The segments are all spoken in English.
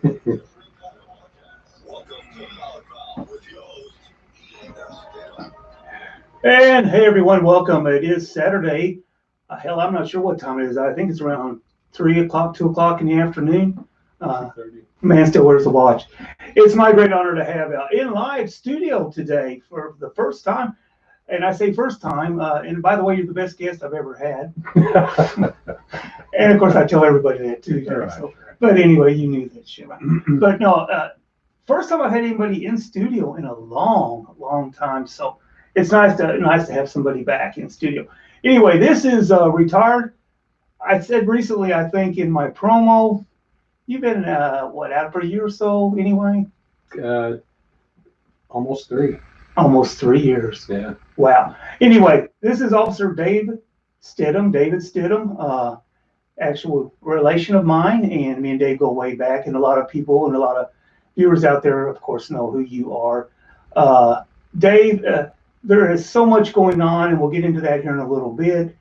And hey everyone, welcome. It is Saturday. Hell, I'm not sure what time it is. I think it's around 3 o'clock, 2 o'clock in the afternoon. Man still wears a watch. It's my great honor to have in live studio today for the first time. And I say first time, and by the way, you're the best guest I've ever had. And of course, I tell everybody that too. Right, so, but anyway, you knew that shit. But no, first time I've had anybody in studio in a long, long time. So it's nice to have somebody back in studio. Anyway, this is retired. I said recently, I think in my promo, you've been out for a year or so anyway? Almost 3. Almost 3 years. Yeah. Wow. Anyway, this is Officer David Stidham, actual relation of mine, and me and Dave go way back, and a lot of people and a lot of viewers out there, of course, know who you are. Dave, there is so much going on, and we'll get into that here in a little bit,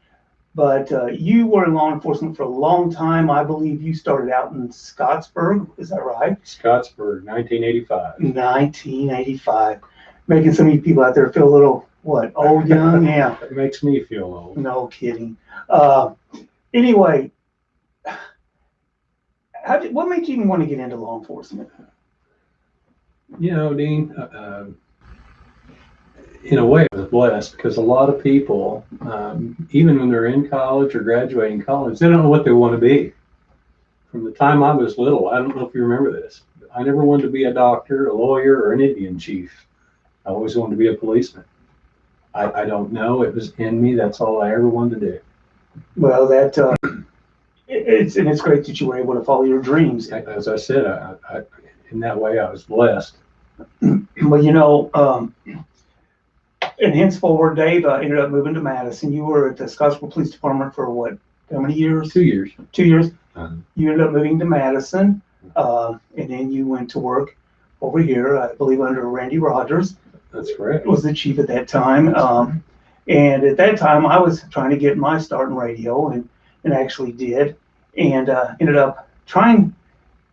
but you were in law enforcement for a long time. I believe you started out in Scottsburg. Is that right? Scottsburg, 1985. 1985. Making some of you people out there feel a little, old, young? Yeah. It makes me feel old. No kidding. Anyway, what made you even want to get into law enforcement? You know, Dean, in a way I was blessed because a lot of people, even when they're in college or graduating college, they don't know what they want to be. From the time I was little, I don't know if you remember this, I never wanted to be a doctor, a lawyer, or an Indian chief. I always wanted to be a policeman. I don't know. It was in me. That's all I ever wanted to do. Well, it's great that you were able to follow your dreams. As I said, I in that way, I was blessed. Well, you know, and henceforward, Dave ended up moving to Madison. You were at the Scottsville Police Department for how many years? 2 years. 2 years. You ended up moving to Madison, and then you went to work over here, I believe, under Randy Rogers. That's correct. Was the chief at that time. And at that time, I was trying to get my start in radio, and actually did, and ended up trying.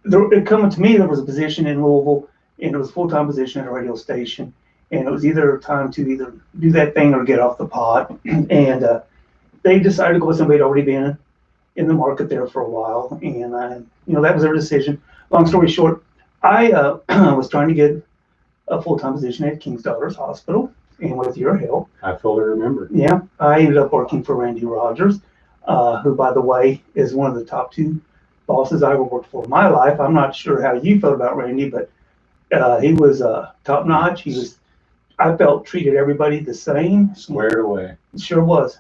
It coming to me, there was a position in Louisville, and it was a full-time position at a radio station, and it was either time to either do that thing or get off the pot. And they decided to go with somebody who had already been in the market there for a while, and that was their decision. Long story short, I was trying to get a full-time position at King's Daughters Hospital, and with your help, I fully remember. Yeah, I ended up working for Randy Rogers, who, by the way, is one of the top 2 bosses I ever worked for in my life. I'm not sure how you felt about Randy, but he was top-notch. I felt, treated everybody the same. Squared away. Sure was.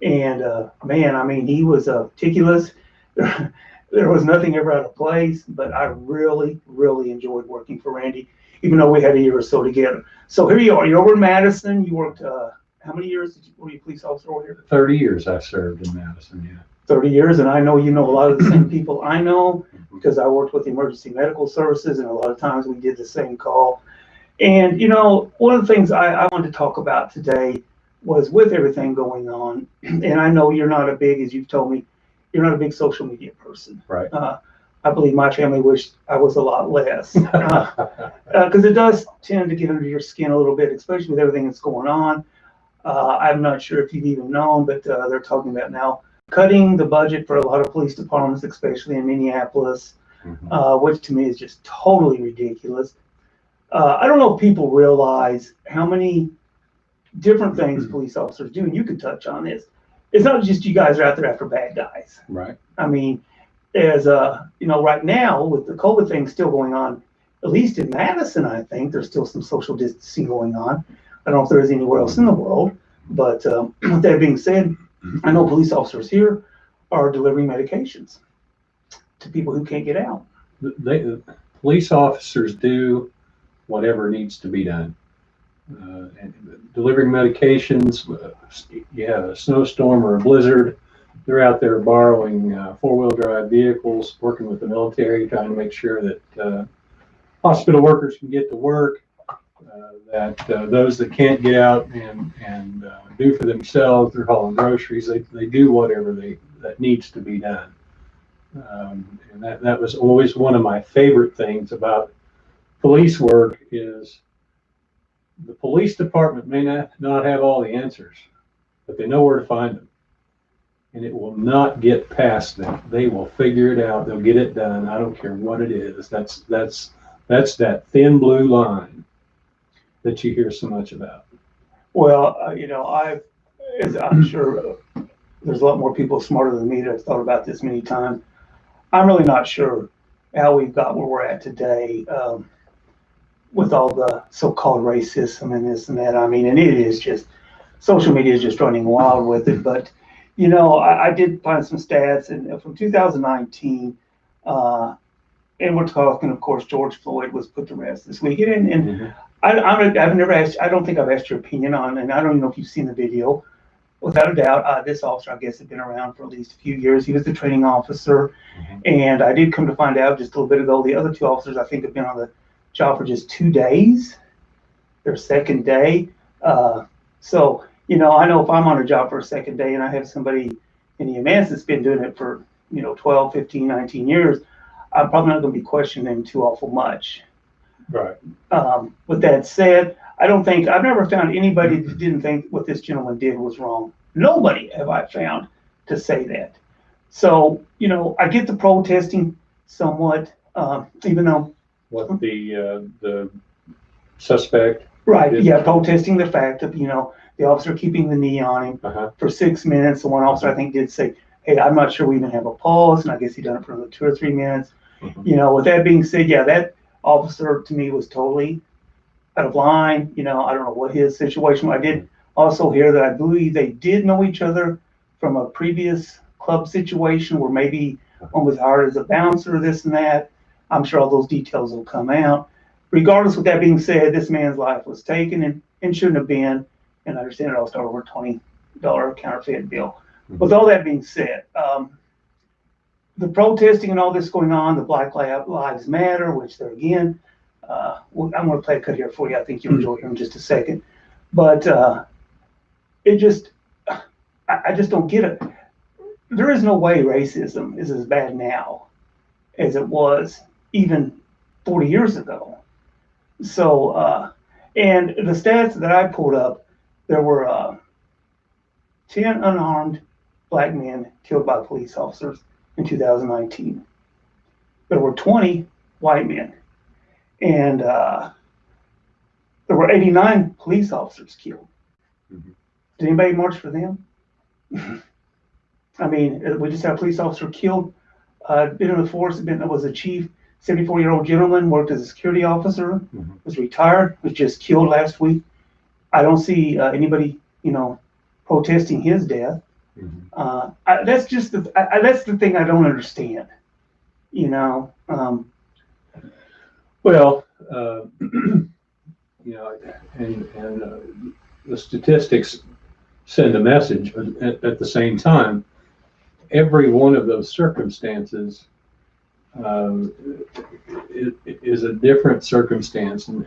Man, I mean, he was meticulous. There was nothing ever out of place, but I really, really enjoyed working for Randy, even though we had a year or so together. So here you are. You're over in Madison. You worked, how many years were you a police officer over here? 30 years I served in Madison, yeah. 30 years, and I know you know a lot of the same people I know, because I worked with the emergency medical services, and a lot of times we did the same call. And, one of the things I wanted to talk about today was with everything going on, and I know you're not as you've told me, you're not a big social media person. Right. I believe my family wished I was a lot less, because it does tend to get under your skin a little bit, especially with everything that's going on. I'm not sure if you've even known, but they're talking about now cutting the budget for a lot of police departments, especially in Minneapolis, which to me is just totally ridiculous. I don't know if people realize how many different things police officers do, and you can touch on this. It's not just you guys are out there after bad guys. Right. I mean, as right now with the COVID thing still going on, at least in Madison, I think there's still some social distancing going on. I don't know if there is anywhere else in the world, but with that being said, I know police officers here are delivering medications to people who can't get out. Police officers do whatever needs to be done. And delivering medications, you have a snowstorm or a blizzard, they're out there borrowing four-wheel drive vehicles, working with the military, trying to make sure that hospital workers can get to work, that those that can't get out and do for themselves, they're hauling groceries, they do whatever that needs to be done. And that was always one of my favorite things about police work is the police department may not have all the answers, but they know where to find them. And it will not get past them. They will figure it out. They'll get it done. I don't care what it is. That's that thin blue line that you hear so much about. Well, I'm sure there's a lot more people smarter than me that have thought about this many times. I'm really not sure how we've got where we're at today with all the so-called racism and this and that. I mean, and it is just, social media is just running wild with it. But, I did find some stats and from 2019, and we're talking, of course, George Floyd was put to rest this weekend. And Mm-hmm. I've never asked, I don't think I've asked your opinion on, and I don't even know if you've seen the video. Without a doubt, this officer, I guess, had been around for at least a few years. He was the training officer. Mm-hmm. And I did come to find out just a little bit ago, the other two officers, I think, have been on the job for just 2 days, their second day. So, I know if I'm on a job for a second day and I have somebody in EMS that's been doing it for, 12, 15, 19 years, I'm probably not going to be questioning them too awful much. right. With that said, I've never found anybody that didn't think what this gentleman did was wrong. Nobody have I found to say that. So, I get the protesting somewhat, even though. What the suspect? Right, did. yeah, protesting the fact of, the officer keeping the knee on him for 6 minutes. The one officer, I think, did say, hey, I'm not sure we even have a pulse. And I guess he done it for another 2 or 3 minutes. Mm-hmm. With that being said, yeah, that officer to me was totally out of line. I don't know what his situation was. I did also hear that I believe they did know each other from a previous club situation where maybe one was hired as a bouncer, this and that. I'm sure all those details will come out. Regardless, with that being said, this man's life was taken and shouldn't have been. And I understand it all started over a $20 counterfeit bill. Mm-hmm. With all that being said, the protesting and all this going on, the Black Lives Matter, which they're again, I'm going to play a cut here for you. I think you'll enjoy it in just a second. But I just don't get it. There is no way racism is as bad now as it was even 40 years ago. So, and the stats that I pulled up, there were 10 unarmed black men killed by police officers in 2019. There were 20 white men, and there were 89 police officers killed. Mm-hmm. Did anybody march for them? I mean, we just had a police officer killed, been in the force, was a chief, 74-year-old gentleman, worked as a security officer, mm-hmm. was retired, was just killed last week. I don't see anybody, protesting his death. Mm-hmm. That's just that's the thing I don't understand, Well, and the statistics send a message, but at the same time, every one of those circumstances is a different circumstance, and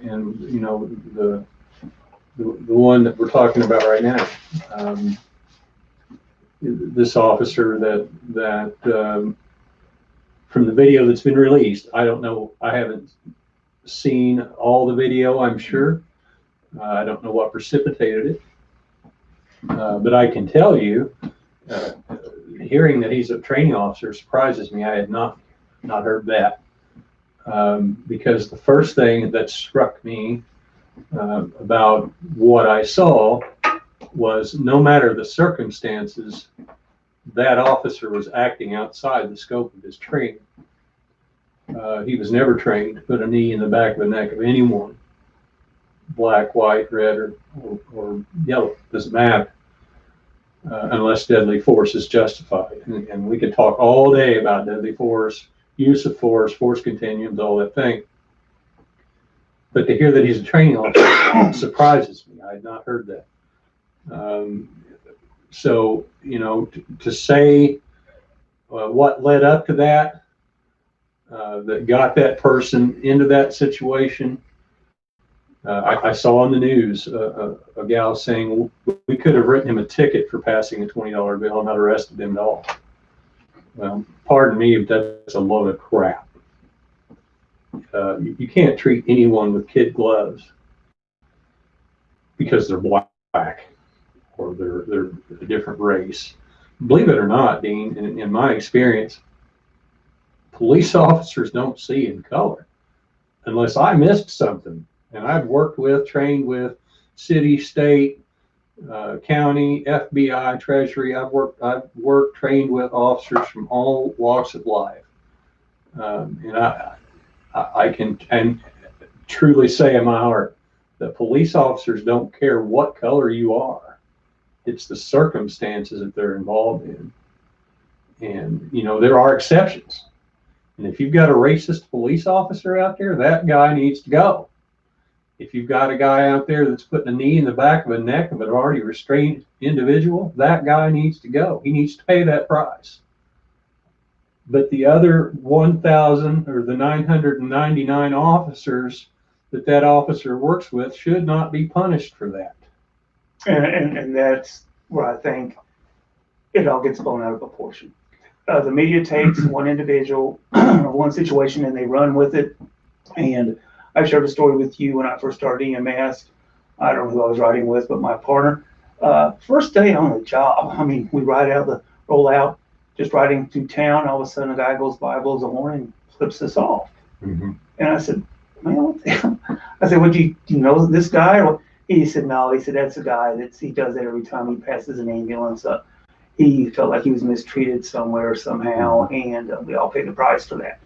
the one that we're talking about right now, this officer that from the video that's been released, I don't know, I haven't seen all the video, I'm sure. I don't know what precipitated it, but I can tell you, hearing that he's a training officer surprises me. I had not heard that, because the first thing that struck me about what I saw was, no matter the circumstances, that officer was acting outside the scope of his training. He was never trained to put a knee in the back of the neck of anyone, black, white, red, or yellow, doesn't matter, unless deadly force is justified. And we could talk all day about deadly force, use of force, force continuums, all that thing. But to hear that he's a training officer surprises me. I had not heard that. So, to say what led up to that, that got that person into that situation, I saw on the news a gal saying we could have written him a ticket for passing a $20 bill and not arrested him at all. Well, pardon me if that's a load of crap. You can't treat anyone with kid gloves because they're black or they're a different race. Believe it or not, Dean, in my experience, police officers don't see in color unless I missed something. And I've worked with, trained with city, state, county, FBI, Treasury. I've worked, trained with officers from all walks of life, and I can truly say in my heart that police officers don't care what color you are. It's the circumstances that they're involved in, and there are exceptions. And if you've got a racist police officer out there, that guy needs to go. If you've got a guy out there that's putting a knee in the back of the neck of an already restrained individual, that guy needs to go. He needs to pay that price. But the other 1,000 or the 999 officers that officer works with should not be punished for that. And that's where I think it all gets blown out of proportion. The media takes one individual, one situation, and they run with it. And I shared a story with you when I first started EMS. I don't know who I was riding with, but my partner. First day on the job, I mean, we roll out, just riding through town. All of a sudden, a guy goes by, blows a horn, and flips us off. Mm-hmm. And I said, man, what the hell? I said, do you know this guy? He said, no. He said, that's the guy he does that every time he passes an ambulance. He felt like he was mistreated somewhere, somehow, and we all paid the price for that.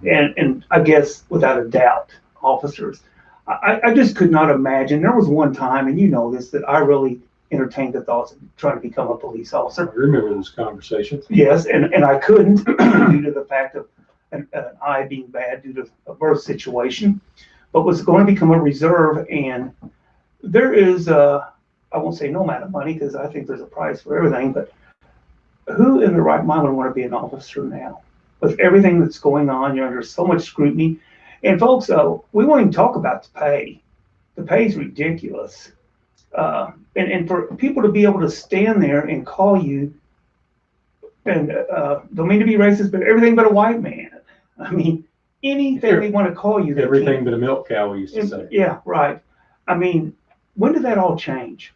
And I guess, without a doubt, officers, I just could not imagine. There was one time, and you know this, that I really entertained the thoughts of trying to become a police officer. I remember those conversations. Yes, and I couldn't due to the fact of an eye being bad due to a birth situation, but was going to become a reserve. And there is, I won't say no amount of money, because I think there's a price for everything, but who in the right mind would want to be an officer now? With everything that's going on, you're under so much scrutiny. And folks, we won't even talk about the pay. The pay is ridiculous. And for people to be able to stand there and call you, and don't mean to be racist, but everything but a white man. I mean, anything they want to call you. Everything but a milk cow, we used to say. Yeah, right. I mean, when did that all change?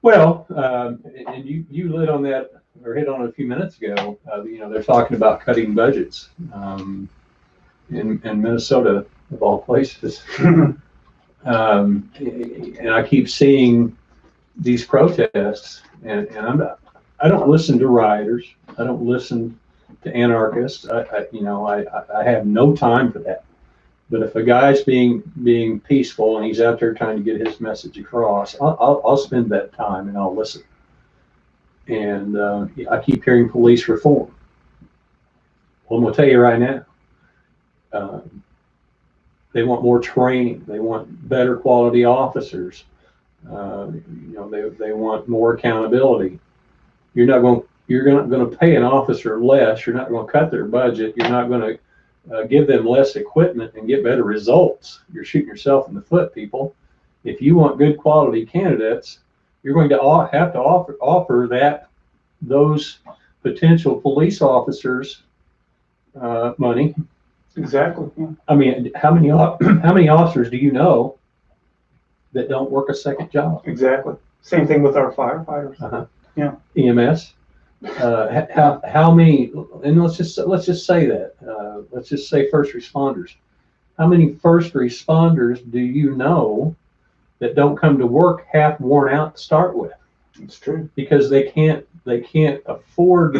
Well, and you lit on that, or hit on it a few minutes ago. They're talking about cutting budgets in Minnesota, of all places. And I keep seeing these protests, and I don't listen to rioters. I don't listen to anarchists. I have no time for that. But if a guy's being peaceful and he's out there trying to get his message across, I'll spend that time and I'll listen. And I keep hearing police reform. Well, I'm gonna tell you right now, they want more training. They want better quality officers. They want more accountability. You're not going to pay an officer less. You're not going to cut their budget. You're not going to give them less equipment and get better results. You're shooting yourself in the foot, people. If you want good quality candidates, you're going to have to offer those potential police officers money. Exactly. Yeah. I mean, how many officers do you know that don't work a second job? Exactly. Same thing with our firefighters. Uh-huh. Yeah. EMS. How many? And let's just say that. Let's just say first responders. How many first responders do you know that don't come to work half worn out to start with? It's true. Because they can't afford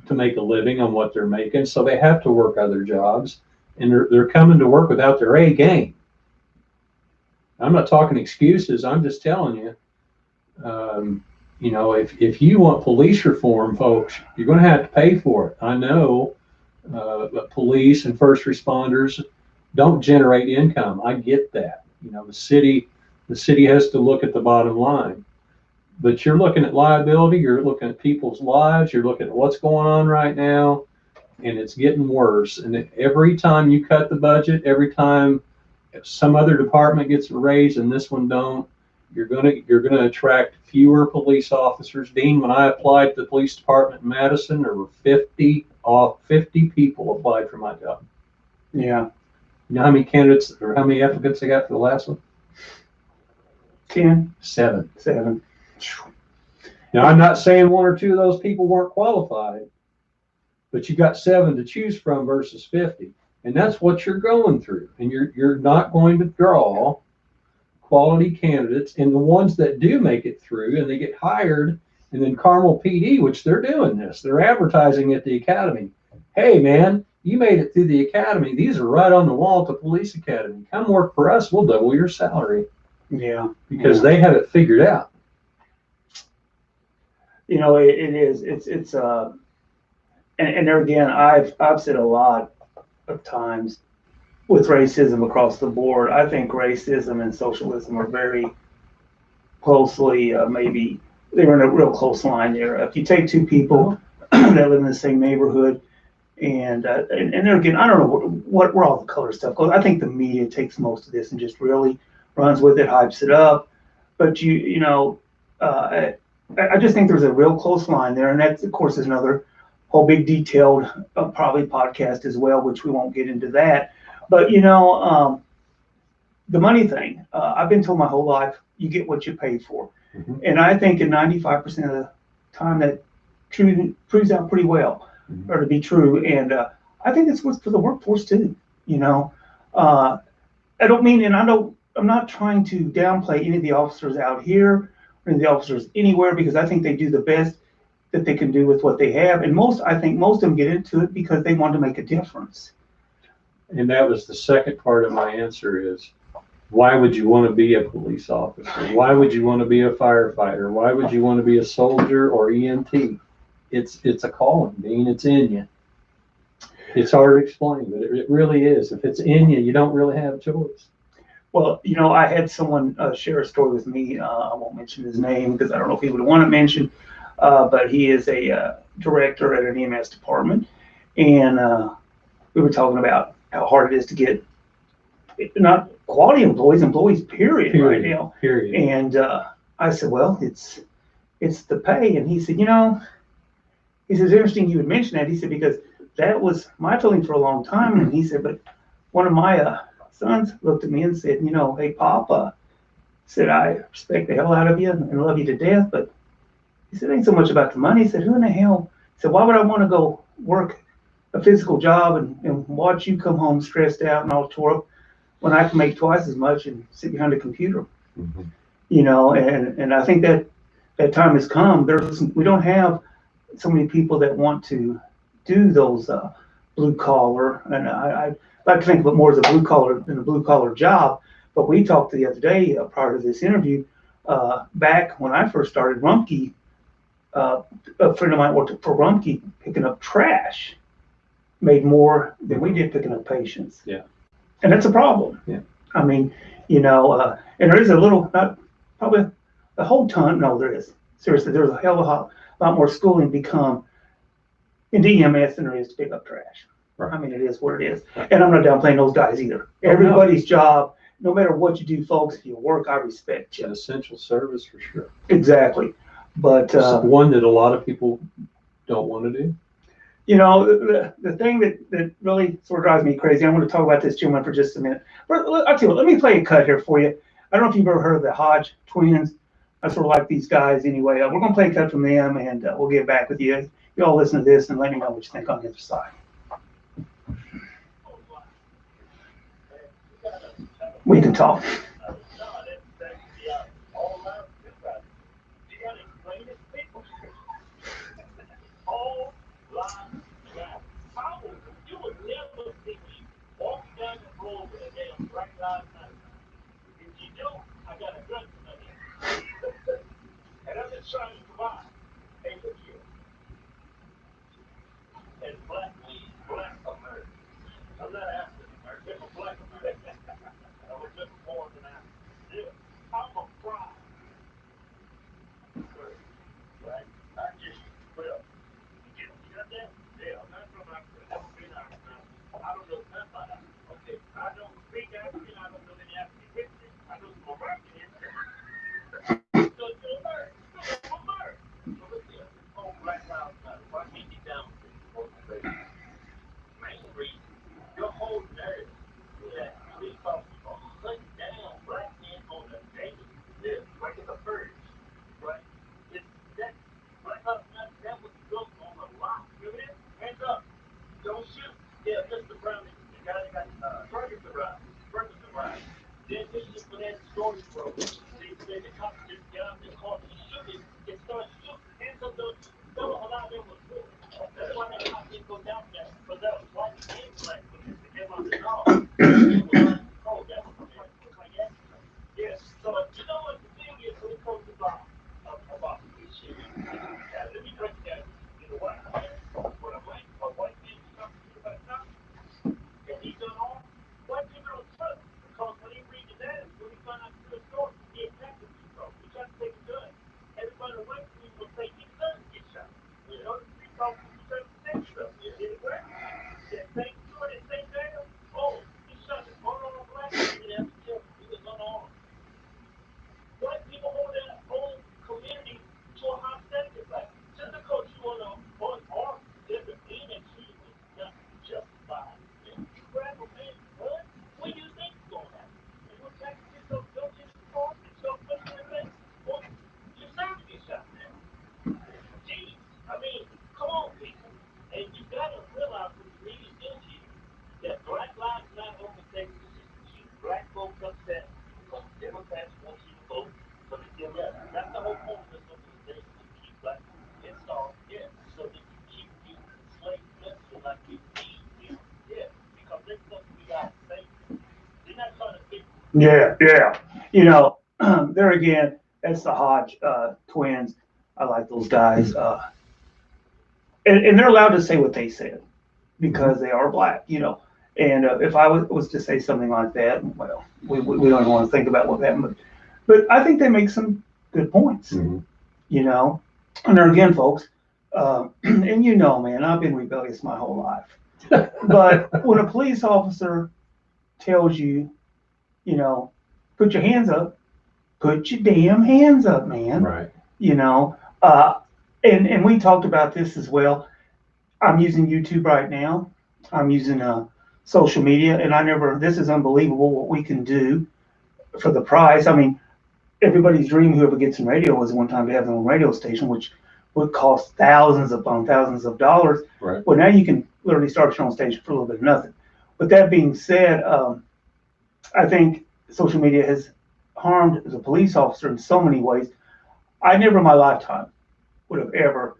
to make a living on what they're making, so they have to work other jobs, and they're coming to work without their A game. I'm not talking excuses. I'm just telling you. If you want police reform, folks, you're going to have to pay for it. I know that police and first responders don't generate income. I get that. The city has to look at the bottom line. But you're looking at liability, you're looking at people's lives, you're looking at what's going on right now, and it's getting worse. And every time you cut the budget, every time some other department gets a raise and this one don't, you're gonna attract fewer police officers. Dean, when I applied to the police department in Madison, there were 50 people applied for my job. Yeah. You know how many candidates or how many applicants I got for the last one? 10? 7. 7. Now, I'm not saying 1 or 2 of those people weren't qualified, but you got 7 to choose from versus 50. And that's what you're going through. And you're not going to draw quality candidates. And the ones that do make it through and they get hired, and then Carmel PD, which they're doing this, they're advertising at the academy. Hey, man, you made it through the academy. These are right on the wall at the police academy. Come work for us. We'll double your salary. Yeah. Because they have it figured out. You know, it is. It's and there again, I've said a lot of times with racism across the board. I think racism and socialism are very closely, maybe they're in a real close line there. If you take 2 people that live in the same neighborhood, and there again, I don't know where all the color stuff goes. I think the media takes most of this and just really runs with it, hypes it up. But you know, I just think there's a real close line there, and that, of course, is another whole big detailed probably podcast as well, which we won't get into that. But you know, the money thing, I've been told my whole life, you get what you pay for, and I think in 95% of the time that proves out pretty well, or to be true. And I think it's what's for the workforce too. You know, I don't mean, and I'm not trying to downplay any of the officers out here or the officers anywhere, because I think they do the best that they can do with what they have. And I think most of them get into it because they want to make a difference. And that was the second part of my answer is, why would you want to be a police officer? Why would you want to be a firefighter? Why would you want to be a soldier or EMT? It's a calling, Dean. It's in you. It's hard to explain, but it really is. If it's in you, you don't really have a choice. Well, you know, I had someone share a story with me. I won't mention his name because I don't know if he would want to mention, but he is a director at an EMS department. And we were talking about how hard it is to get not quality employees, period, right now. Period. And I said, well, it's the pay. And he said, you know, he says, interesting you would mention that. He said, because that was my feeling for a long time. And he said, but one of my sons looked at me and said, you know, hey, Papa, said, I respect the hell out of you and love you to death. But he said, it ain't so much about the money. He said, who in the hell? He said, why would I want to go work a physical job and watch you come home stressed out and all tore up when I can make twice as much and sit behind a computer? You know, and I think that time has come. We don't have so many people that want to do those blue collar, and I like to think of it more as a blue collar than a blue collar job. But we talked the other day prior to this interview, back when I first started Rumpke, a friend of mine worked for Rumpke picking up trash, made more than we did picking up patients. Yeah. And that's a problem. Yeah. I mean, you know, and there is a little, not probably a whole ton. No, there is. Seriously, there's a hell of a lot more schooling become in EMS than there is to pick up trash. Right. I mean, it is what it is. And I'm not downplaying those guys either. Everybody's job, no matter what you do, folks, if you work, I respect you. It's an essential service for sure. Exactly. But one that a lot of people don't want to do. You know, the thing that really sort of drives me crazy, I want to talk about this gentleman for just a minute. But I'll tell you what, let me play a cut here for you. I don't know if you've ever heard of the Hodge twins. I sort of like these guys anyway. We're going to play a cut from them, and we'll get back with you. You all listen to this and let me know what you think on the other side. We can talk. Yeah, yeah. You know, there again, that's the Hodge twins. I like those guys. And they're allowed to say what they said because they are black, you know. And if I was to say something like that, well, we don't even want to think about what happened. But I think they make some good points, you know. And there again, folks, and you know, man, I've been rebellious my whole life. But when a police officer tells you, you know, put your hands up, put your damn hands up, man. Right. You know, and we talked about this as well. I'm using YouTube right now. I'm using social media, and this is unbelievable what we can do for the price. I mean, everybody's dream, whoever gets in radio, was one time to have their own radio station, which would cost thousands upon thousands of dollars. Right. Well, now you can literally start your own station for a little bit of nothing. With that being said, I think social media has harmed the police officer in so many ways. I never in my lifetime would have ever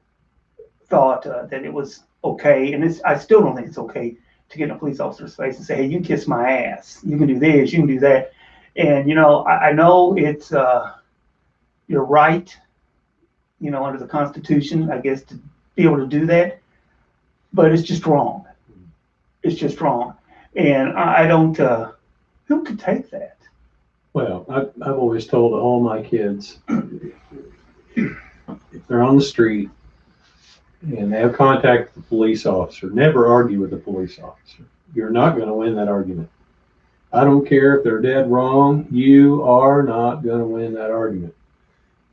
thought that it was okay, and I still don't think it's okay to get in a police officer's face and say, hey, you can kiss my ass. You can do this, you can do that. And, you know, I know it's, you're right, you know, under the Constitution, I guess, to be able to do that, but it's just wrong. It's just wrong. And I don't, who could take that? Well, I've always told all my kids, if they're on the street and they have contact with the police officer, never argue with the police officer. You're not going to win that argument. I don't care if they're dead wrong. You are not going to win that argument.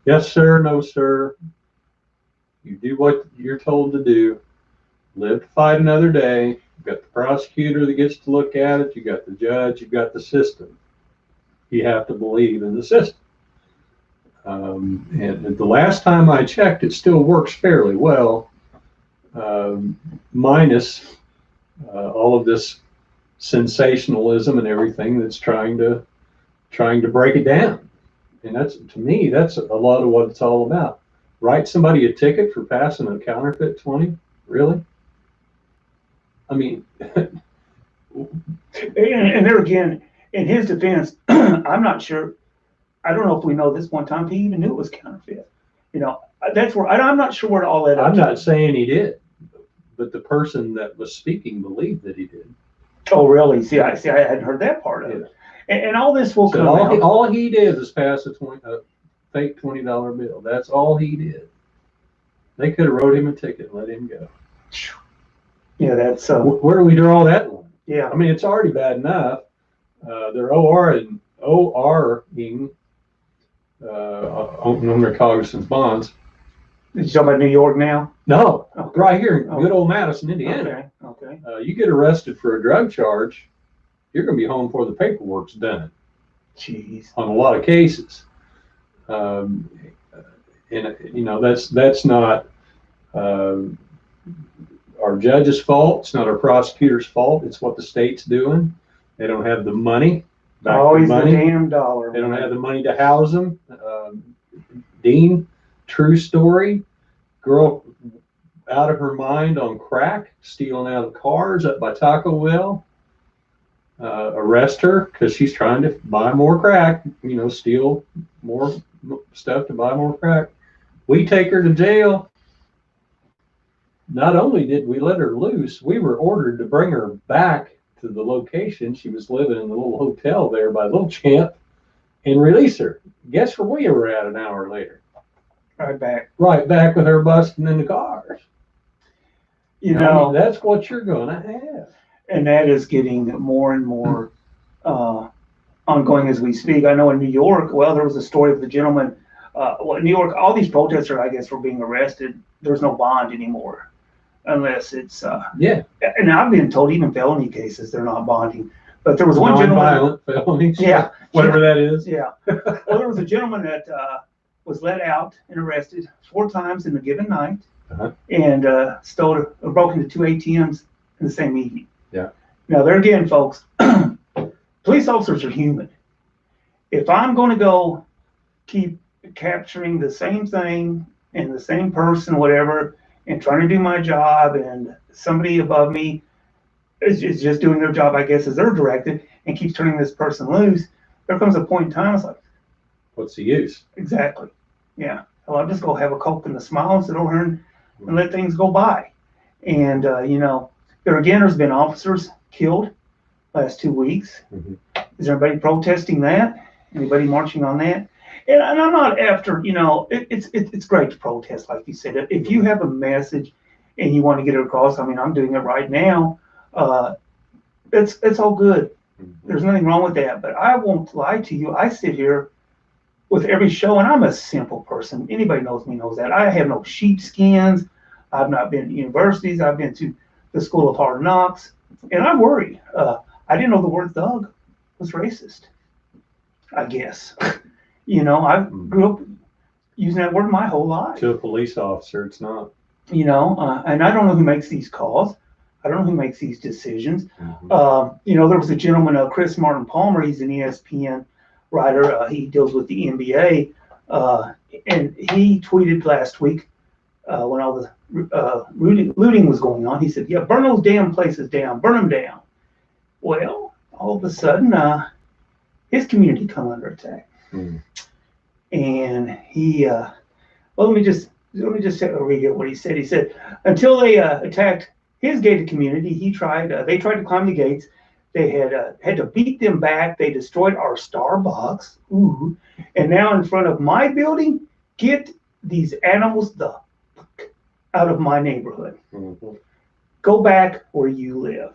Yes, sir. No, sir. You do what you're told to do. Live to fight another day. You've got the prosecutor that gets to look at it. You've got the judge. You've got the system. You have to believe in the system. And the last time I checked, it still works fairly well, minus all of this sensationalism and everything that's trying to break it down. And that's, to me, that's a lot of what it's all about. Write somebody a ticket for passing a counterfeit 20? Really? I mean, and there again, in his defense, I'm not sure. I don't know if we know this one time he even knew it was counterfeit. You know, that's where I'm not sure where all that. I'm not saying he did, but the person that was speaking believed that he did. Oh, really? See, I hadn't heard that part of it. And all this will come out. All he did was pass a fake $20 bill. That's all he did. They could have wrote him a ticket and let him go. Yeah, that's where do we draw that line? Yeah, I mean, it's already bad enough. They're ORing on their cognizance bonds. You talking about New York now? No, okay. Right here in good old Madison, Indiana. Okay. You get arrested for a drug charge, you're going to be home before the paperwork's done. Jeez. On a lot of cases. And you know, that's not our judge's fault. It's not our prosecutor's fault. It's what the state's doing. They don't have the money. back to Always the money. damn dollar. They don't have the money to house them. Dean, true story, girl out of her mind on crack, stealing out of cars up by Taco Bell. Arrest her because she's trying to buy more crack, steal more stuff to buy more crack. We take her to jail. Not only did we let her loose, we were ordered to bring her back to the location. She was living in the little hotel there by Little Champ and release her. Guess where we were at an hour later? Right back. Right back with her busting in the cars. That's what you're going to have. And that is getting more and more ongoing as we speak. I know in New York, well, there was a story of the gentleman. In New York, all these protesters, I guess, were being arrested. There's no bond anymore, unless it's And I've been told even felony cases they're not bonding. But there was one gentleman. Non-violent felonies. Yeah. Whatever that is. Yeah. Well, there was a gentleman that was let out and arrested 4 times in a given night, and broke into 2 ATMs in the same evening. Yeah. Now there again, folks, police officers are human. If I'm going to go keep capturing the same thing and the same person, whatever, and trying to do my job, and somebody above me is just doing their job, I guess, as they're directed, and keeps turning this person loose, there comes a point in time, it's like, what's the use? Exactly. Yeah. Well, I'll just go have a Coke and a smile and sit over here and let things go by. And, there's been officers killed last 2 weeks. Mm-hmm. Is there anybody protesting that? Anybody marching on that? And I'm not after, it's great to protest, like you said. If you have a message and you want to get it across, I mean, I'm doing it right now. It's all good. Mm-hmm. There's nothing wrong with that. But I won't lie to you. I sit here with every show, and I'm a simple person. Anybody knows me knows that. I have no sheepskins. I've not been to universities. I've been to the School of Hard Knocks, and I worry. I didn't know the word thug was racist, I guess. I grew up using that word my whole life. To a police officer, it's not. And I don't know who makes these calls. I don't know who makes these decisions. Mm-hmm. There was a gentleman, Chris Martin Palmer. He's an ESPN writer. He deals with the NBA. And he tweeted last week when all the looting was going on. He said, yeah, burn those damn places down. Burn them down. Well, all of a sudden, his community come under attack. Mm. And he, let me just read what he said. He said, until they attacked his gated community, they tried to climb the gates. They had to beat them back. They destroyed our Starbucks. Ooh. And now in front of my building, get these animals the fuck out of my neighborhood. Mm-hmm. Go back where you live.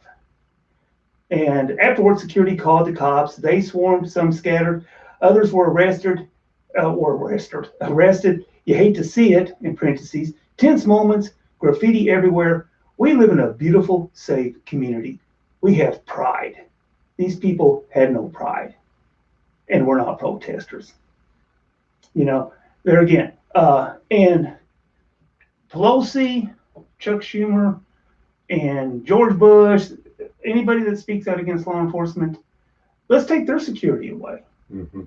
And afterwards, security called the cops. They swarmed, some scattered. Others were arrested. You hate to see it, in parentheses. Tense moments, graffiti everywhere. We live in a beautiful, safe community. We have pride. These people had no pride. And we're not protesters. There again. And Pelosi, Chuck Schumer, and George Bush, anybody that speaks out against law enforcement, let's take their security away. Mm-hmm.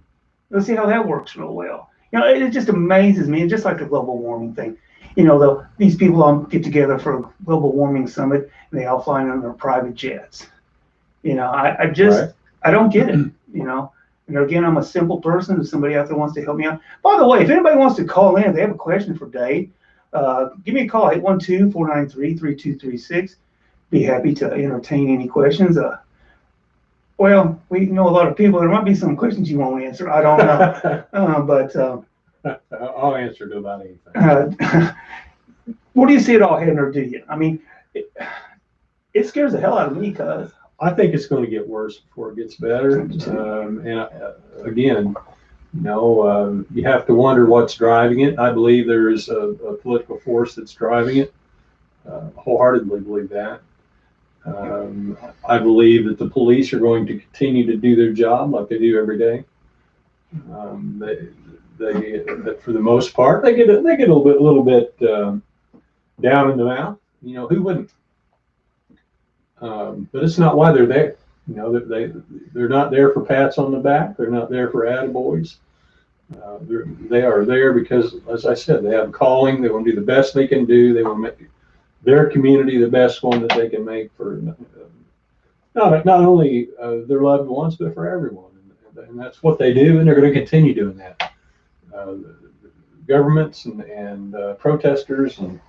Let's see how that works real well. It just amazes me, and just like the global warming thing. These people all get together for a global warming summit, and they all fly on their private jets. I don't get it. And again, I'm a simple person. If somebody out there wants to help me out. By the way, if anybody wants to call in, if they have a question for Dave, give me a call, 812-493-3236. Be happy to entertain any questions. Well, we know a lot of people. There might be some questions you won't answer. I don't know. But I'll answer to about anything. Where do you see it all heading, or do you? I mean, it scares the hell out of me, because I think it's going to get worse before it gets better. Again, you have to wonder what's driving it. I believe there is a political force that's driving it. Wholeheartedly believe that. I believe that the police are going to continue to do their job like they do every day. They for the most part, they get a little bit down in the mouth. Who wouldn't? But it's not why they're there. You know, they're not there for pats on the back. They're not there for attaboys. They are there because, as I said, they have a calling. They want to do the best they can do. They want to make their community the best one that they can make for not only their loved ones, but for everyone. And that's what they do, and they're going to continue doing that. Governments and protesters and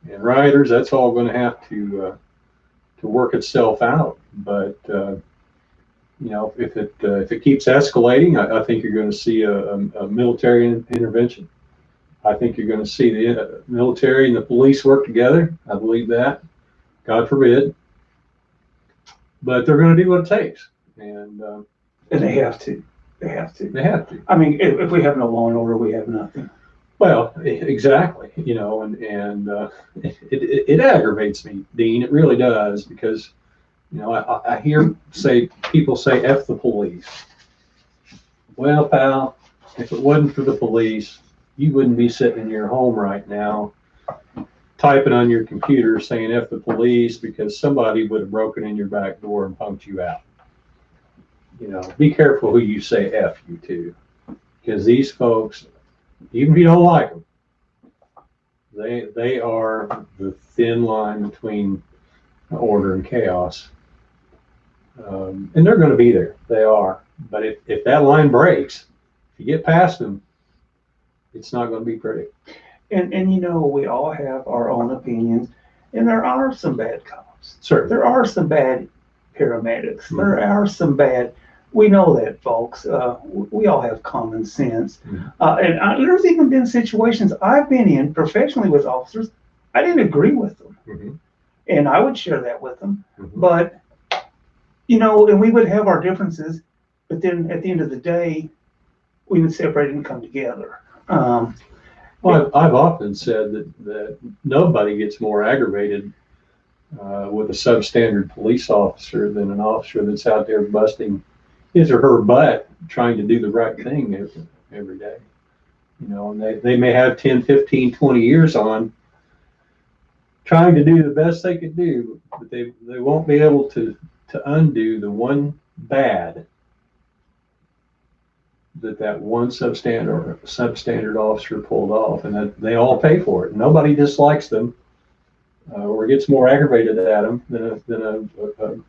rioters, that's all going to have to work itself out. But you know, if it keeps escalating, I think you're going to see a military intervention. I think you're going to see the military and the police work together. I believe that. God forbid. But they're going to do what it takes. And they have to. They have to. They have to. I mean, if we have no law and order, we have nothing. Well, exactly. You know, and it aggravates me, Dean. It really does, because, you know, I hear people say F the police. Well, pal, if it wasn't for the police, you wouldn't be sitting in your home right now typing on your computer saying F the police because somebody would have broken in your back door and punked you out. You know, be careful who you say F you to, because these folks, even if you don't like them, they are the thin line between order and chaos. And they're going to be there. They are. But if that line breaks, if you get past them, it's not going to be pretty. And you know, we all have our own opinions, and there are some bad cops. Certainly. There are some bad paramedics. Mm-hmm. There are some bad. We know that, folks. We all have common sense. Mm-hmm. And there's even been situations I've been in professionally with officers. I didn't agree with them, Mm-hmm. and I would share that with them. Mm-hmm. But you know, and we would have our differences, but then at the end of the day, we would separate and come together. Well, I've often said that nobody gets more aggravated with a substandard police officer than an officer that's out there busting his or her butt trying to do the right thing every day. You know, and they may have 10, 15, 20 years on trying to do the best they could do, but they won't be able to undo the one bad that one substandard officer pulled off, and that they all pay for it. Nobody dislikes them or gets more aggravated at them than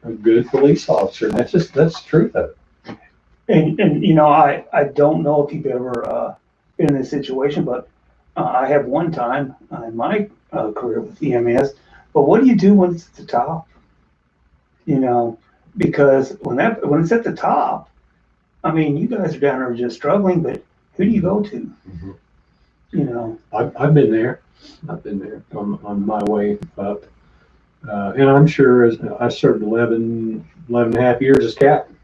a good police officer. And that's the truth of it. And you know, I don't know if you've ever been in this situation, but I have one time in my career with EMS. But what do you do when it's at the top? You know, because when it's at the top, I mean, you guys are down there just struggling, but who do you go to? Mm-hmm. You know, I've been there. I've been there on my way up, and I'm sure as I served 11 and a half years as captain.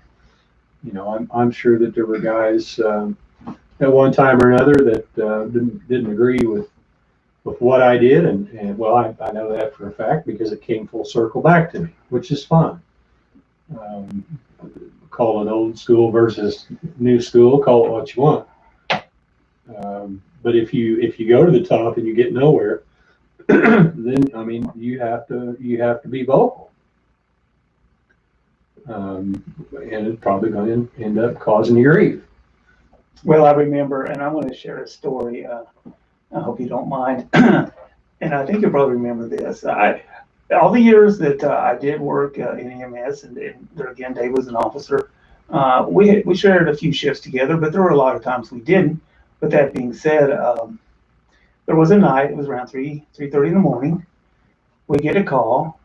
You know, I'm sure that there were guys at one time or another that didn't agree with what I did, and well, I know that for a fact because it came full circle back to me, which is fun. Call it old school versus new school, call it what you want. But if you go to the top and you get nowhere, then I mean you have to be vocal, and it's probably going to end up causing you grief. well, I remember, and I'm going to share a story. I hope you don't mind, and I think you'll probably remember this. All the years that I did work in EMS, and there again, Dave was an officer. We shared a few shifts together, but there were a lot of times we didn't. But that being said, there was a night. It was around 3:30 in the morning. We get a call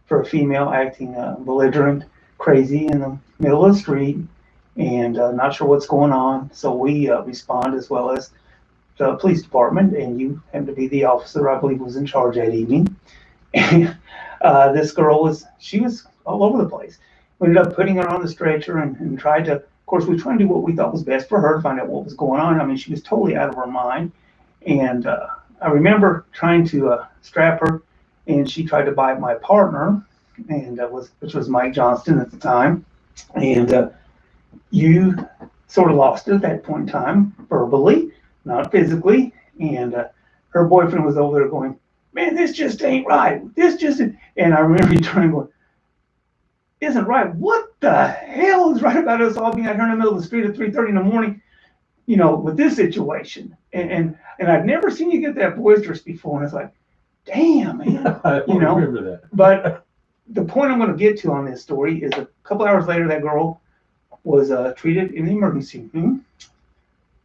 for a female acting belligerent, crazy in the middle of the street, and not sure what's going on. So we respond as well as the police department, and you happen to be the officer I believe was in charge that evening. And this girl was all over the place. We ended up putting her on the stretcher and tried to, of course, we were trying to do what we thought was best for her to find out what was going on. I mean, she was totally out of her mind. And I remember trying to strap her, and she tried to bite my partner, and which was Mike Johnston at the time. And you sort of lost it at that point in time, verbally, not physically. And her boyfriend was over there going, "Man, this just ain't right. This just," and I remember you trying to go, isn't right. What the hell is right about us all being out here in the middle of the street at 3:30 in the morning, with this situation? And I've never seen you get that boisterous before. And it's like, damn, man. I don't remember that. But the point I'm going to get to on this story is a couple hours later, that girl was treated in the emergency room,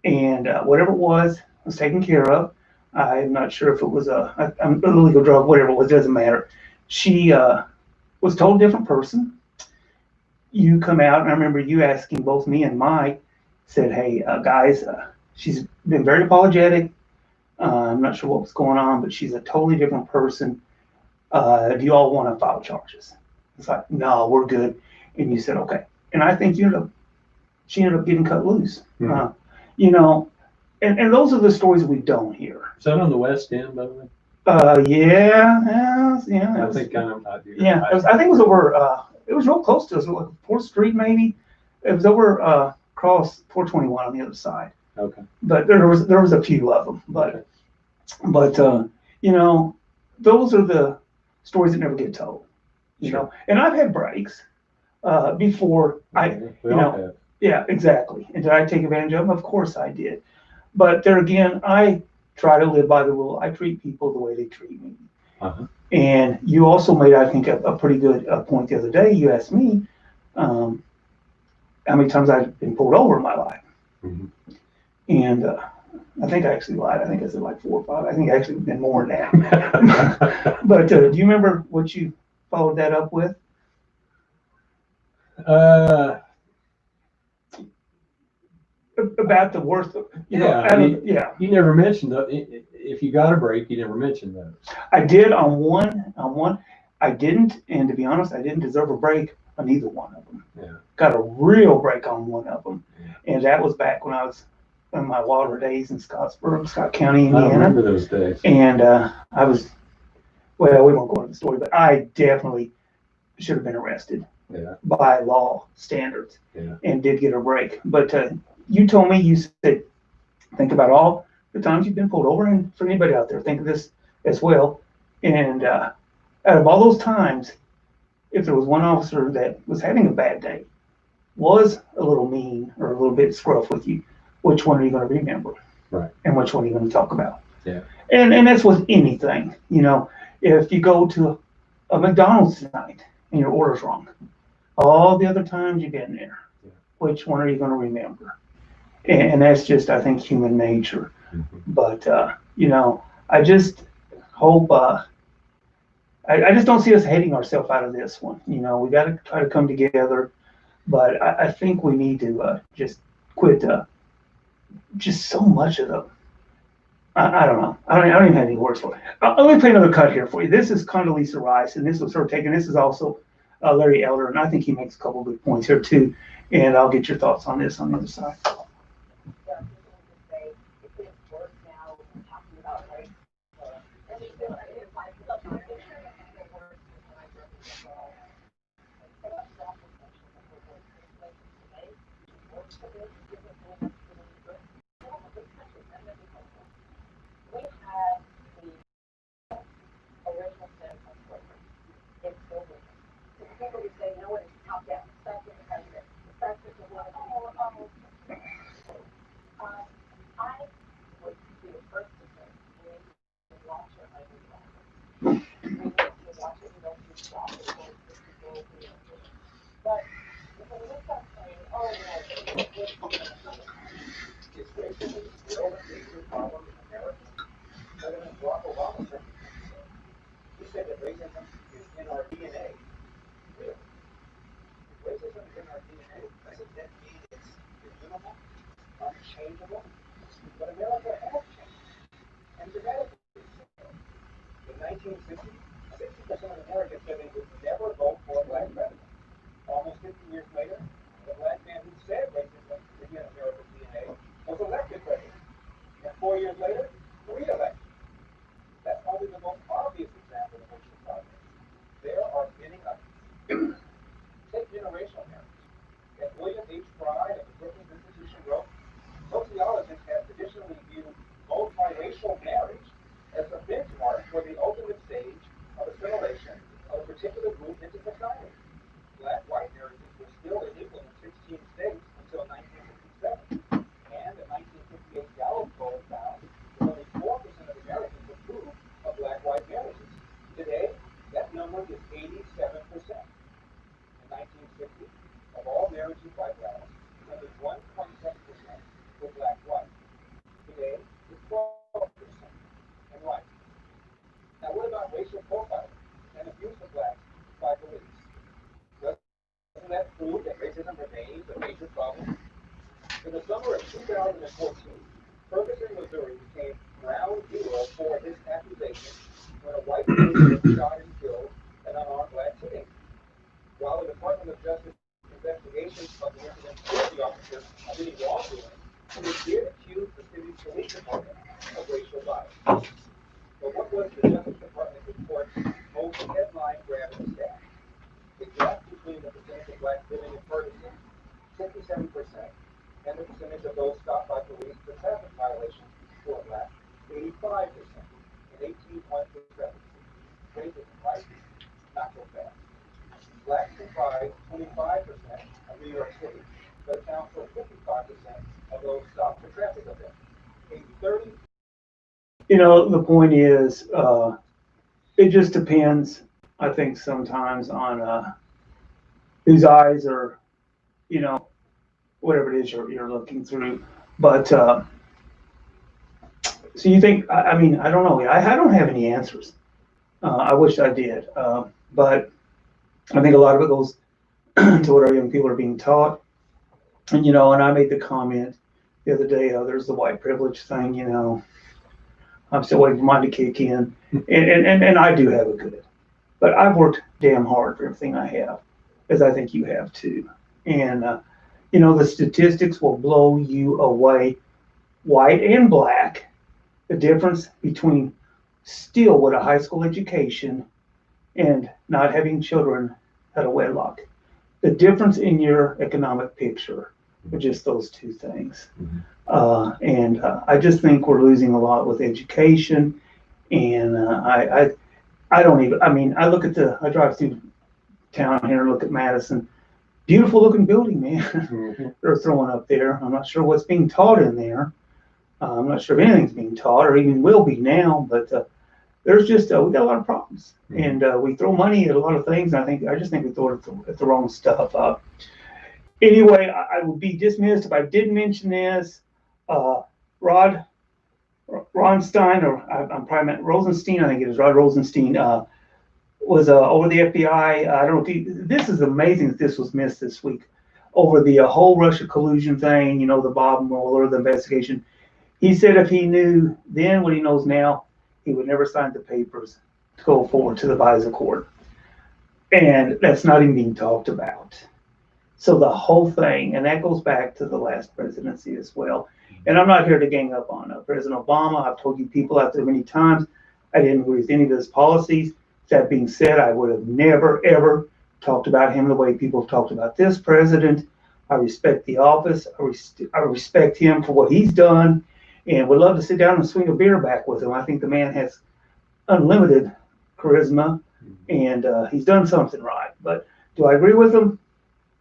and whatever it was taken care of. I'm not sure if it was an illegal drug, whatever it was, doesn't matter. She was a totally different person. You come out, and I remember you asking both me and Mike, said, hey, guys, she's been very apologetic. I'm not sure what was going on, but she's a totally different person. Do you all want to file charges? It's like, no, we're good. And you said, okay. And I think she ended up getting cut loose. Mm-hmm. And those are the stories we don't hear. Is that on the West End, by the way? Yeah. I think kind of. Yeah, I think it was over. It was real close to us, like 4th Street maybe. It was over across 421 on the other side. Okay. But there was a few of them. But those are the stories that never get told. Sure. And I've had breaks before. We all have. Yeah, exactly. And did I take advantage of them? Of course I did. But there again, I try to live by the rule. I treat people the way they treat me. Uh-huh. And you also made, I think, a pretty good point the other day. You asked me how many times I've been pulled over in my life. Mm-hmm. And I think I actually lied. I think I said like 4 or 5. I think I actually been more than that. But do you remember what you followed that up with? About the worst of, You never mentioned if you got a break, you never mentioned those. I did on one. I didn't, and to be honest, I didn't deserve a break on either one of them. Yeah. Got a real break on one of them, Yeah. and that was back when I was in my wilder days in Scott County, Indiana. I remember those days. And I was, well, we won't go into the story, but I definitely should have been arrested. Yeah. By law standards. Yeah. And did get a break. But you told me, you said, think about all the times you've been pulled over, and for anybody out there, think of this as well. And out of all those times, if there was one officer that was having a bad day, was a little mean or a little bit scruff with you, which one are you going to remember? Right. And which one are you going to talk about? Yeah. And that's with anything. If you go to a McDonald's tonight and your order's wrong, all the other times you've been there, which one are you going to remember? And that's just, I think, human nature. Mm-hmm. But, I just hope, I just don't see us hating ourselves out of this one. We got to try to come together. But I think we need to just quit just so much of them. I don't know. I don't even have any words for it. Let me play another cut here for you. This is Condoleezza Rice, and this was her taken. This is also Larry Elder, and I think he makes a couple of good points here too. And I'll get your thoughts on this on the other side. yet proved that racism remains a major problem? In the summer of 2014, Ferguson, Missouri became ground zero for this accusation when a white policeman shot and killed an unarmed black teenager. While the Department of Justice investigation of the incident proved the officer of any wrongdoing, it did accuse the city's police department of racial bias. But what was the Justice Department report's most headline-grabbing stat? The gap between the percentage of blacks living in Ferguson, 57%, and the percentage of those stopped by police for traffic violations who are black, 85%, an 18-point discrepancy. Racism, right? Not so fast. Blacks comprise 25% of New York City, but account for 55% of those stopped for traffic events. A 30. You know, the point is, it just depends, I think, sometimes on whose eyes are, you know, whatever it is you're looking through. But so you think, I mean, I don't know. I don't have any answers. I wish I did. But I think a lot of it goes to what our young people are being taught. And, you know, and I made the comment the other day, there's the white privilege thing, you know. I'm still waiting for mine to kick in. And I do have it good. But I've worked damn hard for everything I have, as I think you have too. And, you know, the statistics will blow you away, white and black, the difference between still with a high school education and not having children out of wedlock. The difference in your economic picture are just those two things. And I just think we're losing a lot with education. And I don't even, I mean, I drive through town here and look at Madison. Beautiful looking building, man. They're throwing up there. I'm not sure what's being taught in there. I'm not sure if anything's being taught or even will be now, but there's just, we got a lot of problems. And we throw money at a lot of things. And I just think we throw it at the wrong stuff. Anyway, I would be dismissed if I didn't mention this. Ron Stein, or I'm probably meant Rosenstein, I think it is Rod Rosenstein, was over the FBI. I don't know this is amazing that this was missed this week. Over the whole Russia collusion thing, you know, the Bob Mueller, the investigation. He said if he knew then what he knows now, he would never sign the papers to go forward to the FISA court. And that's not even being talked about. So the whole thing, and that goes back to the last presidency as well. And I'm not here to gang up on President Obama. I've told you people out there many times, I didn't agree with any of his policies. That being said, I would have never, ever talked about him the way people have talked about this president. I respect the office. I respect him for what he's done, and would love to sit down and swing a beer back with him. I think the man has unlimited charisma, and he's done something right. But do I agree with him?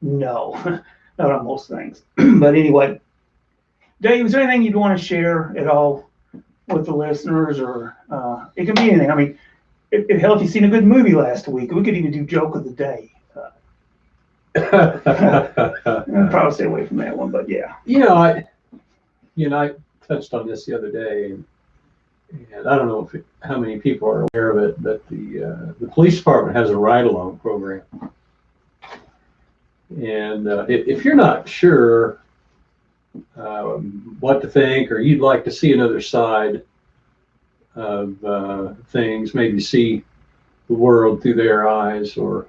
No, not on most things. But anyway, Dave, is there anything you'd want to share at all with the listeners, or it can be anything? I mean, hell, if you've seen a good movie last week, we could even do joke of the day. I'll probably stay away from that one, but yeah. I touched on this the other day, and I don't know how many people are aware of it, but the police department has a ride-along program. And if you're not sure what to think, or you'd like to see another side of things, maybe see the world through their eyes, or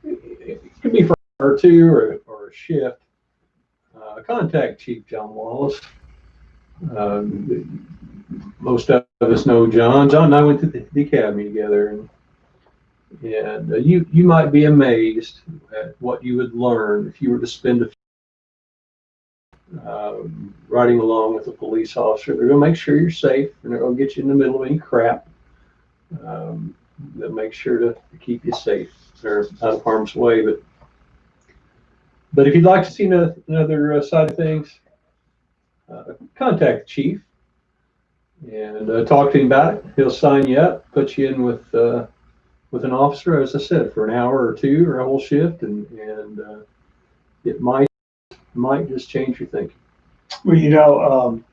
it could be for an hour or two, or a shift, contact Chief John Wallace. Most of us know John. John and I went to the academy together, and you might be amazed at what you would learn if you were to spend riding along with a police officer. They're going to make sure you're safe, and they're going to get you in the middle of any crap. They'll make sure to keep you safe. They're out of harm's way. But if you'd like to see another side of things, contact the chief and talk to him about it. He'll sign you up, put you in with an officer, as I said, for an hour or two, or a whole shift, and it might just change your thinking. Well, you know,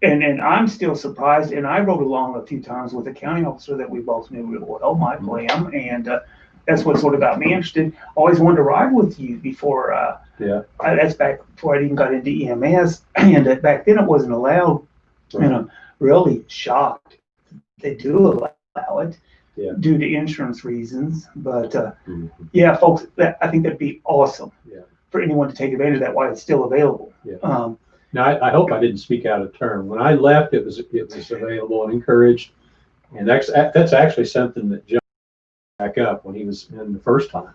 and I'm still surprised, and I rode along a few times with a county officer that we both knew real well, Mike Lamb, and that's what sort of got me interested. Always wanted to ride with you before. Yeah. That's back before I even got into EMS, and back then it wasn't allowed. Right. And I'm really shocked they do allow it due to insurance reasons. But yeah, folks, I think that'd be awesome for anyone to take advantage of that while it's still available. Yeah. Now, I hope I didn't speak out of turn. When I left, it was available and encouraged, and that's actually something that jumped back up when he was in the first time.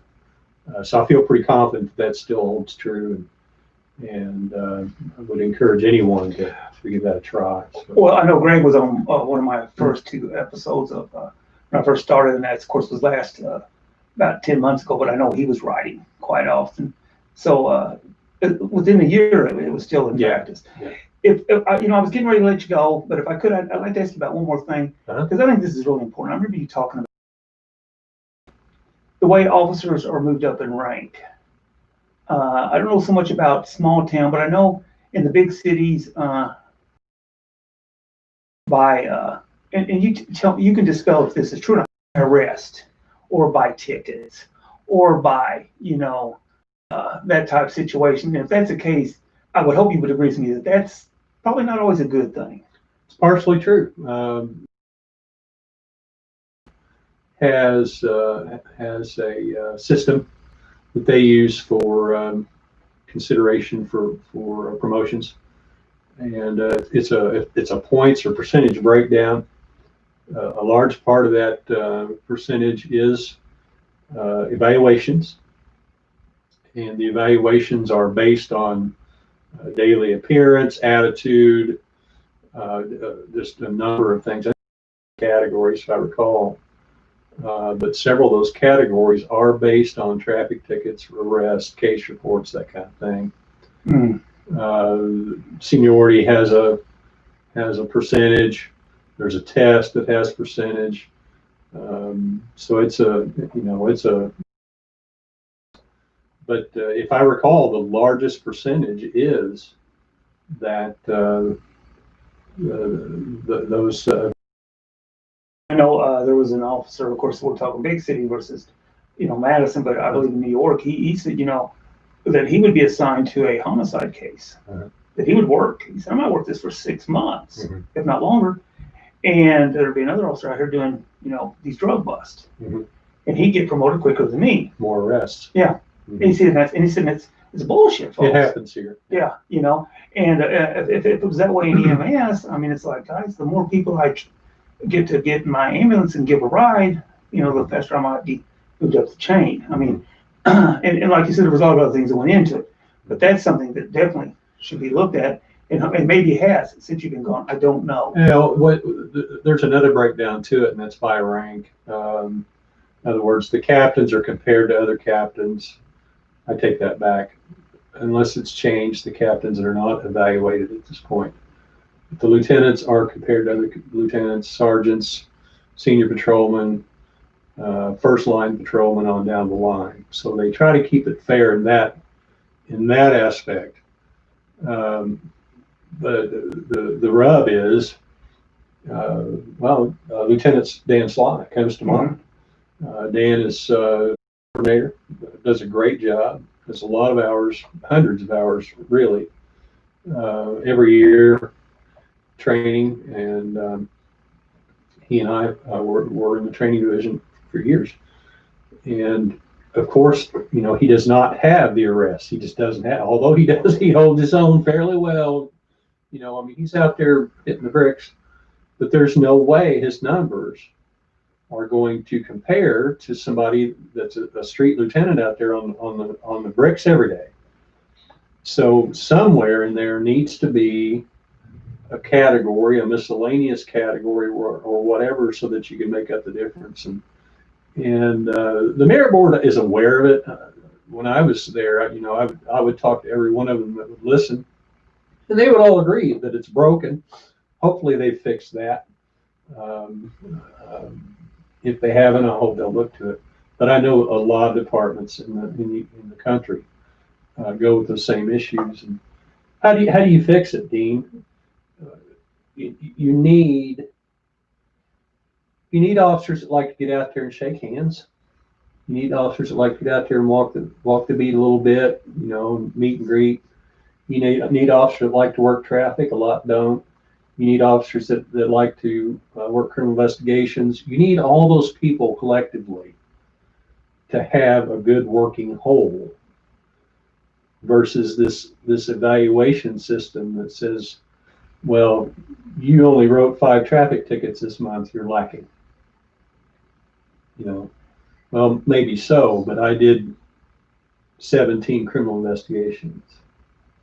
So I feel pretty confident that still holds true, and I would encourage anyone to give that a try. So. Well, I know Greg was on one of my first 2 episodes of when I first started, and that, of course, was last about 10 months ago, but I know he was riding quite often. So within a year, it was still in practice. Yeah. If I was getting ready to let you go, but if I could, I'd like to ask you about one more thing, because I think this is really important. I remember you talking about the way officers are moved up in rank. I don't know so much about small town, but I know in the big cities, and you can dispel if this is true or not, by arrest or by tickets or by that type of situation. And if that's the case, I would hope you would agree with me that that's probably not always a good thing. It's partially true. Has a system that they use for consideration for promotions, and it's a points or percentage breakdown. A large part of that percentage is evaluations, and the evaluations are based on daily appearance, attitude, just a number of things, categories if I recall. But several of those categories are based on traffic tickets, arrests, case reports, that kind of thing. Seniority has a percentage. There's a test that has percentage. So it's a. But if I recall, the largest percentage is that those. I know there was an officer, of course, we're talking big city versus, Madison, but I believe in New York, he said, that he would be assigned to a homicide case, that he would work. He said, I might work this for 6 months, if not longer. And there'd be another officer out here doing, these drug busts. And he'd get promoted quicker than me. More arrests. Yeah. And he said it's bullshit, folks. It happens here. Yeah, and if it was that way in EMS, I mean, it's like, guys, the more people I get in my ambulance and give a ride, the faster I might be moved up the chain. I mean, and like you said, there was a lot of other things that went into it, but that's something that definitely should be looked at, and maybe it has since you've been gone. I don't know. There's another breakdown to it, and that's by rank. In other words, the captains are compared to other captains. I take that back. Unless it's changed, the captains are not evaluated at this point. The lieutenants are compared to other lieutenants, sergeants, senior patrolmen, first line patrolmen on down the line. So they try to keep it fair in that aspect. But the rub is, Lieutenant Dan Sly comes to mind. Dan is coordinator, does a great job, does a lot of hours, hundreds of hours really, every year training, and he and I were in the training division for years. And of course, he does not have the arrests. He just doesn't have, although he holds his own fairly well. He's out there hitting the bricks, but there's no way his numbers are going to compare to somebody that's a street lieutenant out there on the bricks every day. So somewhere in there needs to be a category, a miscellaneous category, or whatever, so that you can make up the difference. And the merit board is aware of it. When I was there, I would talk to every one of them that would listen, and they would all agree that it's broken. Hopefully they fix that. If they haven't, I hope they'll look to it. But I know a lot of departments in the country go with the same issues. And how do you fix it, Dean? You need officers that like to get out there and shake hands. You need officers that like to get out there and walk the beat a little bit, you know, meet and greet. You need officers that like to work traffic. A lot don't. You need officers that like to work criminal investigations. You need all those people collectively to have a good working whole versus this evaluation system that says, well, you only wrote 5 traffic tickets this month, you're lacking. You know, well, maybe so, but I did 17 criminal investigations.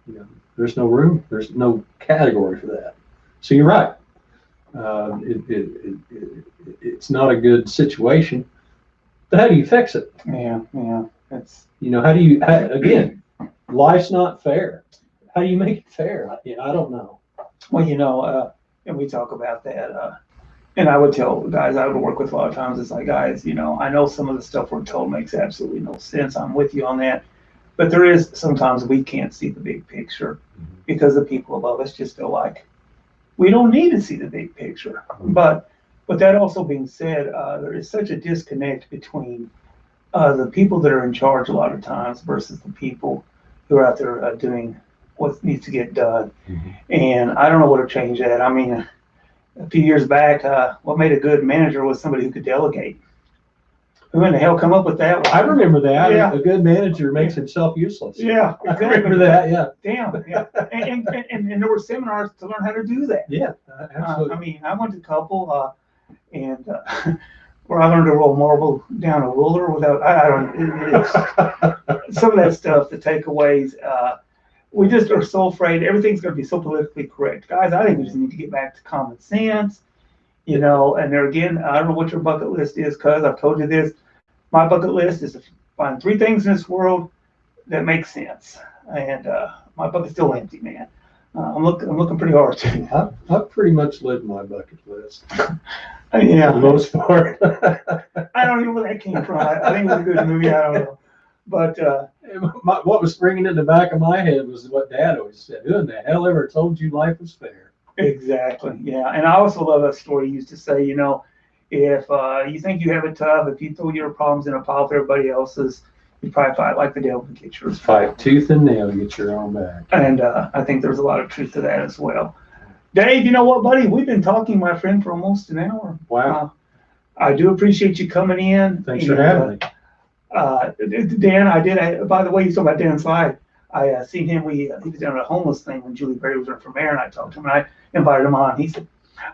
You know, there's no room, there's no category for that. So you're right. It's not a good situation. But how do you fix it? Yeah. That's, you know, again, life's not fair. How do you make it fair? I don't know. well, and we talk about that, and I would tell guys I would work with a lot of times, it's like, guys, I know some of the stuff we're told makes absolutely no sense. I'm with you on that. But there is sometimes we can't see the big picture because the people above us just feel like we don't need to see the big picture. But with that also being said, there is such a disconnect between the people that are in charge a lot of times versus the people who are out there doing what needs to get done. And I don't know what to change that. I mean, a few years back, what made a good manager was somebody who could delegate. Who in the hell come up with that one? I remember that. Yeah. A good manager makes himself useless. Yeah, I remember that. Yeah. Damn. Yeah. And there were seminars to learn how to do that. Yeah, absolutely. I mean, I went to a couple, and where I learned to roll marble down a ruler without, some of that stuff, the takeaways. We just are so afraid everything's going to be so politically correct. Guys, I think we just need to get back to common sense, and there again, I don't know what your bucket list is, cuz I've told you this. My bucket list is to find 3 things in this world that make sense. And my bucket's still empty, man. I'm looking pretty hard too. I've pretty much lived my bucket list. Yeah. For the most part. I don't know where that came from. I think it was a good movie. I don't know. But what was ringing in the back of my head was what Dad always said. Who in the hell ever told you life was fair? Exactly. Yeah. And I also love that story he used to say, if you think you have it tough, if you throw your problems in a pile with everybody else's, you probably fight like the devil to get yours. Fight tooth and nail to get your own back. And I think there's a lot of truth to that as well. Dave, you know what, buddy? We've been talking, my friend, for almost an hour. Wow. I do appreciate you coming in. Thanks for having me. Dan, by the way, you talking about Dan Slide. I seen him, he was down at a homeless thing when Julie Berry was running for mayor, and I talked to him, and I invited him on. He said,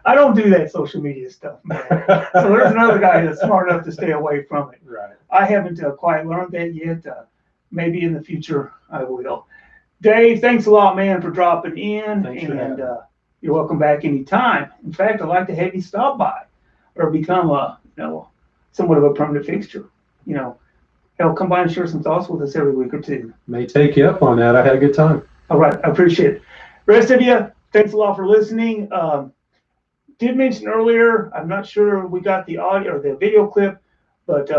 I don't do that social media stuff, man. So there's another guy that's smart enough to stay away from it. Right. I haven't quite learned that yet. Maybe in the future I will. Dave, thanks a lot, man, for dropping in. Thanks for having me. You're welcome back anytime. In fact, I'd like to have you stop by or become somewhat of a permanent fixture. Hell, come by and share some thoughts with us every week or two. May take you up on that. I had a good time. All right, I appreciate it. Rest of you, thanks a lot for listening. Did mention earlier, I'm not sure we got the audio or the video clip, but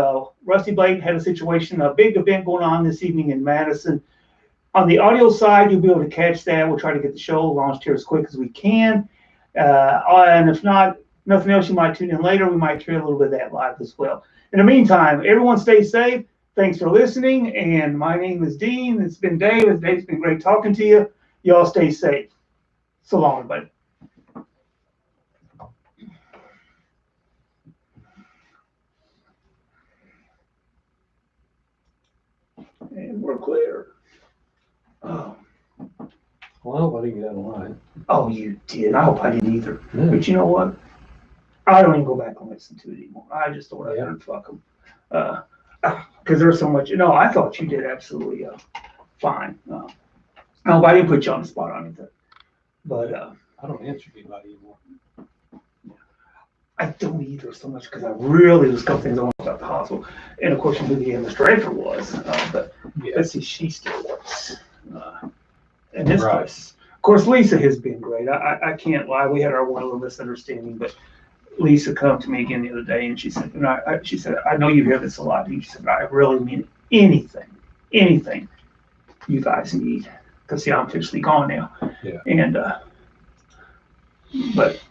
Rusty Blade had a big event going on this evening in Madison. On the audio side, you'll be able to catch that. We'll try to get the show launched here as quick as we can. And if not, nothing else, you might tune in later. We might hear a little bit of that live as well. In the meantime, everyone stay safe. Thanks for listening. And my name is Dean. It's been Dave. Dave's been great talking to you. Y'all stay safe. So long, everybody. And we're clear. Oh. Well, I didn't get out of line. Oh, you did. I hope I didn't either. Yeah. But you know what? I don't even go back and listen to it anymore. I just throw it out there and fuck them. Because there's so much. I thought you did absolutely fine. No, I didn't put you on the spot on anything. But I don't answer anybody anymore. I don't either so much because I really was a couple things I want about the hospital. And of course, you knew the administrator was. But let's see, she still works. And this place. Of course, Lisa has been great. I can't lie. We had our one little misunderstanding, but Lisa come to me again the other day, and she said, she said, I know you hear this a lot. She said, I really mean anything you guys need. Because, see, I'm officially gone now. Yeah. And, but